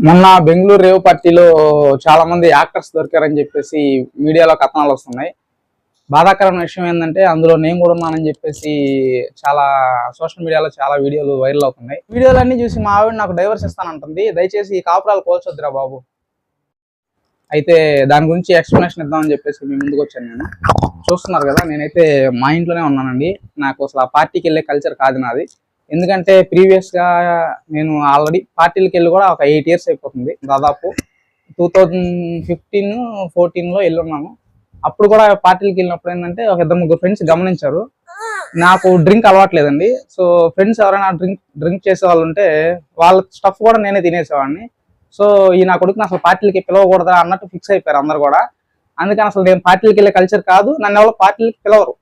మొన్న బెంగళూరు రేవ్ పార్టీలో చాలా మంది యాక్టర్స్ దొరికారని చెప్పేసి మీడియాలో కథనాలు వస్తున్నాయి. బాధాకరమైన విషయం ఏంటంటే అందులో నేను కూడా ఉన్నానని చెప్పేసి చాలా సోషల్ మీడియాలో చాలా వీడియోలు వైరల్ అవుతున్నాయి. వీడియోలన్నీ చూసి మా ఆవిడ నాకు డైవర్స్ ఇస్తానంటుంది. దయచేసి ఈ కాపురాలు కోల్చొద్దురా బాబు. అయితే దాని గురించి ఎక్స్ప్లెనేషన్ ఇద్దామని చెప్పేసి మీ ముందుకు వచ్చాను. నేను చూస్తున్నారు కదా, నేనైతే మా ఇంట్లోనే ఉన్నానండి. నాకు అసలు ఆ పార్టీకి వెళ్ళే కల్చర్ కాదు నాది. ఎందుకంటే ప్రీవియస్గా నేను ఆల్రెడీ పార్టీలకు వెళ్ళి కూడా ఒక 8 years అయిపోతుంది. దాదాపు 2015-14లో వెళ్ళున్నాను. అప్పుడు కూడా పార్టీలకు వెళ్ళినప్పుడు ఏంటంటే ఒక 2-3 ఫ్రెండ్స్ గమనించారు, నాకు డ్రింక్ అలవాట్లేదండి. సో ఫ్రెండ్స్ ఎవరైనా డ్రింక్ చేసే వాళ్ళు ఉంటే వాళ్ళ స్టఫ్ కూడా నేనే తినేసేవాడిని. సో ఈ నా కొడుకుని అసలు పార్టీలకి పిలవకూడదా అన్నట్టు ఫిక్స్ అయిపోయారు అందరు కూడా. అందుకని అసలు నేను పార్టీలకి వెళ్ళే కల్చర్ కాదు, నన్ను ఎవరు పార్టీలకి పిలవరు.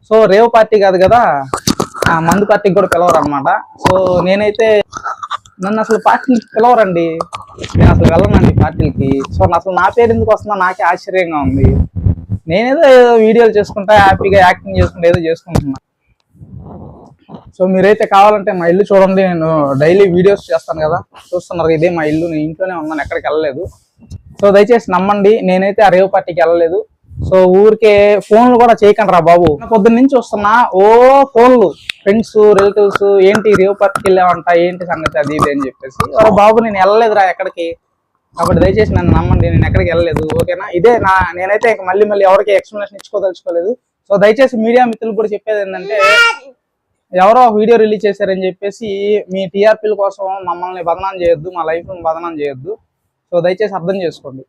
సో రేవ్ పార్టీ కాదు కదా, మందు పార్టీకి కూడా పిలవరు అనమాట. సో నేనైతే నన్ను అసలు పార్టీలకి పిలవరండి, నేను అసలు వెళ్ళనండి పార్టీలకి. సో అసలు నా పేరు ఎందుకు వస్తుందో నాకే ఆశ్చర్యంగా ఉంది. నేనేదో వీడియోలు చేసుకుంటా, హ్యాపీగా యాక్టింగ్ చేసుకుంటా ఏదో చేసుకుంటున్నా. సో మీరైతే కావాలంటే మా ఇల్లు చూడండి, నేను డైలీ వీడియోస్ చేస్తాను కదా, చూస్తున్నారు. ఇదే మా ఇల్లు, నేను ఇంట్లోనే ఉన్నాను, ఎక్కడికి వెళ్ళలేదు. సో దయచేసి నమ్మండి, నేనైతే ఆ రేవ్ పార్టీకి వెళ్ళలేదు. సో ఊరికే ఫోన్లు కూడా చేయకండి రా బాబు. పొద్దున్న నుంచి వస్తున్నా ఫోన్లు, ఫ్రెండ్స్ రిలేటివ్స్, ఏంటి రేవ్ పార్టీకి వెళ్ళామంట, ఏంటి సంగతి అది ఇది అని చెప్పేసి. బాబు నేను వెళ్ళలేదురా ఎక్కడికి, కాబట్టి దయచేసి నన్ను నమ్మండి, నేను ఎక్కడికి వెళ్ళలేదు. ఓకేనా, ఇదే నేనైతే మళ్ళీ ఎవరికి ఎక్స్ప్లెనేషన్ ఇచ్చుకోదలుచుకోలేదు. సో దయచేసి మీడియా మిత్రులు కూడా చెప్పేది ఏంటంటే, ఎవరో వీడియో రిలీజ్ చేశారని చెప్పేసి మీ టీఆర్పీల కోసం మమ్మల్ని బదనాం చేయొద్దు, మా లైఫ్ బదనాం చేయొద్దు. సో దయచేసి అర్థం చేసుకోండి.